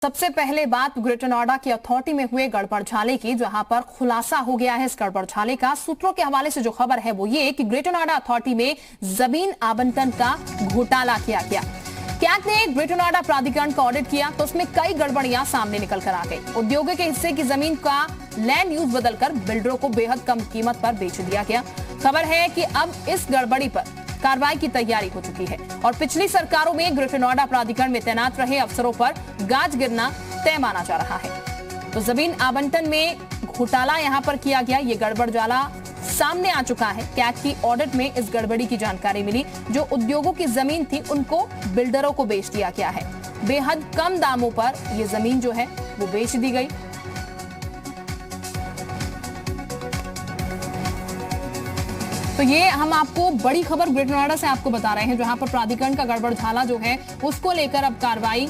सबसे पहले बात ग्रेटर नोएडा की अथॉरिटी में हुए गड़बड़झाले की, जहां पर खुलासा हो गया है इस गड़बड़झाले का। सूत्रों के हवाले से जो खबर है वो ये कि ग्रेटर नोएडा अथॉरिटी में जमीन आवंटन का घोटाला किया गया। कैग ने ग्रेटर नोएडा प्राधिकरण का ऑडिट किया तो उसमें कई गड़बड़ियां सामने निकल कर आ गई। उद्योगों के हिस्से की जमीन का लैंड यूज बदलकर बिल्डरों को बेहद कम कीमत पर बेच दिया गया। खबर है कि अब इस गड़बड़ी पर कार्रवाई की तैयारी हो चुकी है और पिछली सरकारों में ग्रेटर नोएडा प्राधिकरण में तैनात रहे अफसरों पर गाज गिरना तय माना जा रहा है। तो जमीन आवंटन में घोटाला यहां पर किया गया, ये गड़बड़झाला सामने आ चुका है। कैग की ऑडिट में इस गड़बड़ी की जानकारी मिली। जो उद्योगों की जमीन थी उनको बिल्डरों को बेच दिया गया है। बेहद कम दामों पर यह जमीन जो है वो बेच दी गई। तो ये हम आपको बड़ी खबर ग्रेटर नोएडा से आपको बता रहे हैं, जहां पर प्राधिकरण का गड़बड़झाला जो है उसको लेकर अब कार्रवाई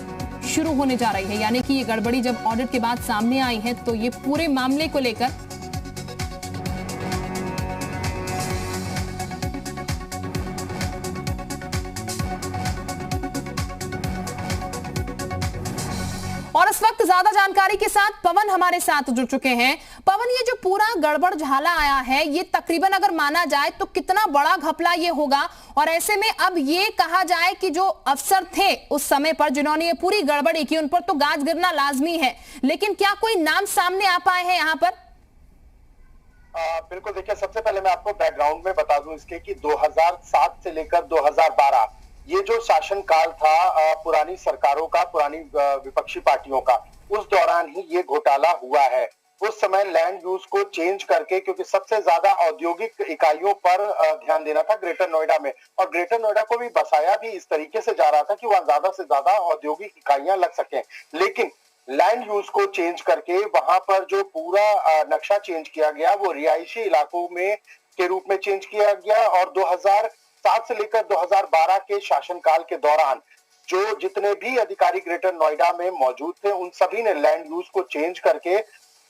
शुरू होने जा रही है। यानी कि ये गड़बड़ी जब ऑडिट के बाद सामने आई है तो ये पूरे मामले को लेकर और इस वक्त ज्यादा जानकारी के साथ पवन हमारे साथ जुड़ चुके हैं। पवन, ये जो पूरा गड़बड़झाला आया है ये तकरीबन अगर माना जाए तो कितना बड़ा घपला ये होगा, और ऐसे में अब ये कहा जाए कि जो अफसर थे उस समय पर जिन्होंने ये पूरी गड़बड़ी की उन पर तो गाज गिरना लाजमी है, लेकिन क्या कोई नाम सामने आ पाए हैं यहाँ पर? बिल्कुल, देखिए सबसे पहले मैं आपको बैकग्राउंड में बता दूं इसके कि 2007 से लेकर 2012 ये जो शासन काल था पुरानी सरकारों का, पुरानी विपक्षी पार्टियों का, उस दौरान ही ये घोटाला हुआ है। उस समय लैंड यूज को चेंज करके, क्योंकि सबसे ज्यादा औद्योगिक इकाइयों पर ध्यान देना था ग्रेटर नोएडा में, और ग्रेटर नोएडा को भी बसाया भी इस तरीके से जा रहा था कि वहां ज्यादा से ज्यादा औद्योगिक इकाइयां लग सकें। लेकिन लैंड यूज को चेंज करके वहां पर जो पूरा नक्शा चेंज किया गया वो रिहायशी इलाकों में के रूप में चेंज किया गया। और 2007 से लेकर 2012 के शासनकाल के दौरान जो जितने भी अधिकारी ग्रेटर नोएडा में मौजूद थे उन सभी ने लैंड यूज को चेंज करके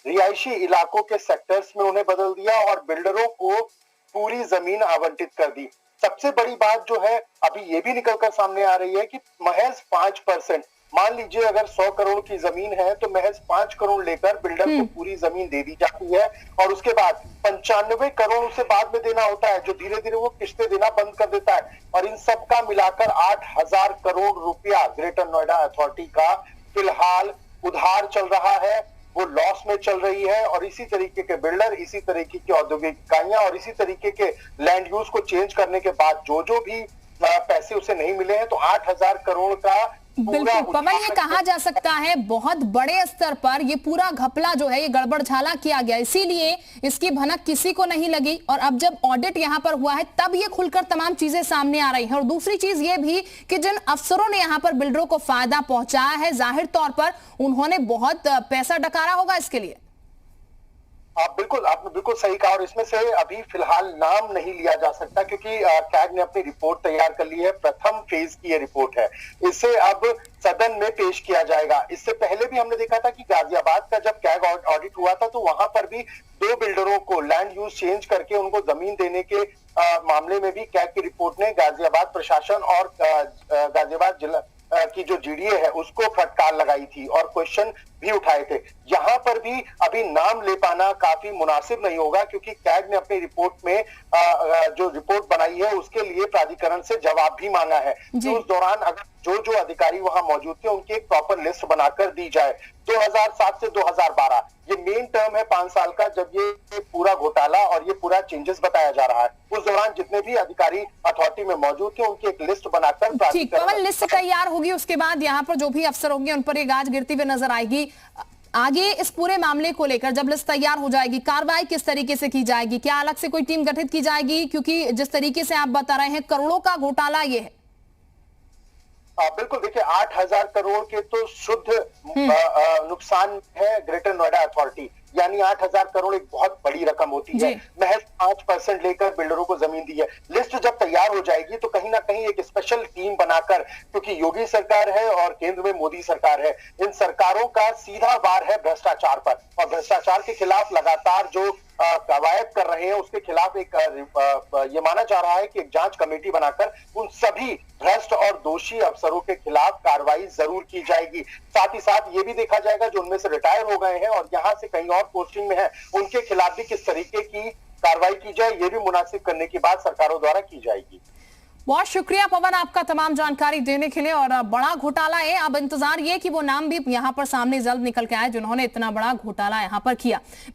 रिहायशी इलाकों के सेक्टर्स में उन्हें बदल दिया और बिल्डरों को पूरी जमीन आवंटित कर दी। सबसे बड़ी बात जो है अभी ये भी निकलकर सामने आ रही है कि महज 5%, मान लीजिए अगर 100 करोड़ की जमीन है तो महज 5 करोड़ लेकर बिल्डर को पूरी जमीन दे दी जाती है, और उसके बाद 95 करोड़ उसे बाद में देना होता है, जो धीरे धीरे वो किस्तें देना बंद कर देता है। और इन सब का मिलाकर 8000 करोड़ रुपया ग्रेटर नोएडा अथॉरिटी का फिलहाल उधार चल रहा है, वो लॉस में चल रही है। और इसी तरीके के बिल्डर, इसी तरीके की औद्योगिक इकाइयां और इसी तरीके के लैंड यूज को चेंज करने के बाद जो भी पैसे उसे नहीं मिले हैं, तो 8000 करोड़ का बिल्कुल पवन, ये कहा जा सकता है बहुत बड़े स्तर पर ये पूरा घपला जो है ये गड़बड़झाला किया गया, इसीलिए इसकी भनक किसी को नहीं लगी। और अब जब ऑडिट यहाँ पर हुआ है तब ये खुलकर तमाम चीजें सामने आ रही हैं। और दूसरी चीज ये भी कि जिन अफसरों ने यहाँ पर बिल्डरों को फायदा पहुंचाया है, जाहिर तौर पर उन्होंने बहुत पैसा डकारा होगा इसके लिए। आपने बिल्कुल सही कहा, और इसमें से अभी फिलहाल नाम नहीं लिया जा सकता क्योंकि कैग ने अपनी रिपोर्ट तैयार कर ली है। प्रथम फेज की ये रिपोर्ट है, इसे अब सदन में पेश किया जाएगा। इससे पहले भी हमने देखा था कि गाजियाबाद का जब कैग ऑडिट हुआ था तो वहां पर भी 2 बिल्डरों को लैंड यूज चेंज करके उनको जमीन देने के मामले में भी कैग की रिपोर्ट ने गाजियाबाद प्रशासन और गाजियाबाद जिला की जो जीडीए है उसको फटकार लगाई थी और क्वेश्चन भी उठाए थे। यहाँ पर भी अभी नाम ले पाना काफी मुनासिब नहीं होगा क्योंकि कैग ने अपनी रिपोर्ट में जो रिपोर्ट बनाई है उसके लिए प्राधिकरण से जवाब भी मांगा है कि उस दौरान अगर जो अधिकारी वहां मौजूद थे उनकी एक प्रॉपर लिस्ट बनाकर दी जाए। 2007 से 2012 ये मेन टर्म है 5 साल का, जब ये पूरा घोटाला और ये पूरा चेंजेस बताया जा रहा है। उस दौरान जितने भी अधिकारी अथॉरिटी में मौजूद थे उनकी एक लिस्ट बनाकर ठीक पवन, लिस्ट तैयार होगी, उसके बाद यहाँ पर जो भी अफसर होंगे उन पर ये गाज गिरती हुई नजर आएगी। आगे इस पूरे मामले को लेकर जब लिस्ट तैयार हो जाएगी कार्रवाई किस तरीके से की जाएगी? क्या अलग से कोई टीम गठित की जाएगी? क्योंकि जिस तरीके से आप बता रहे हैं करोड़ों का घोटाला ये है। बिल्कुल, देखिए 8000 करोड़ के तो शुद्ध नुकसान है ग्रेटर नोएडा अथॉरिटी, यानी 8000 करोड़ एक बहुत बड़ी रकम होती है। महज 5% लेकर बिल्डरों को जमीन दी है। लिस्ट जब तैयार हो जाएगी तो कहीं ना कहीं एक स्पेशल टीम बनाकर, क्योंकि योगी सरकार है और केंद्र में मोदी सरकार है, इन सरकारों का सीधा वार है भ्रष्टाचार पर, और भ्रष्टाचार के खिलाफ लगातार जो कवायद कर रहे हैं उसके खिलाफ एक ये माना जा रहा है कि एक जांच कमेटी बनाकर उन सभी भ्रष्ट और दोषी अफसरों के खिलाफ कार्रवाई जरूर की जाएगी। साथ ही साथ ये भी देखा जाएगा जो उनमें से रिटायर हो गए हैं और यहाँ से कहीं और पोस्टिंग में है, उनके खिलाफ भी किस तरीके की कार्रवाई की जाए, ये भी मुनासिब करने की बात सरकारों द्वारा की जाएगी। बहुत शुक्रिया पवन आपका तमाम जानकारी देने के लिए। और बड़ा घोटाला है, अब इंतजार ये कि वो नाम भी यहाँ पर सामने जल्द निकल के आए जिन्होंने इतना बड़ा घोटाला यहाँ पर किया।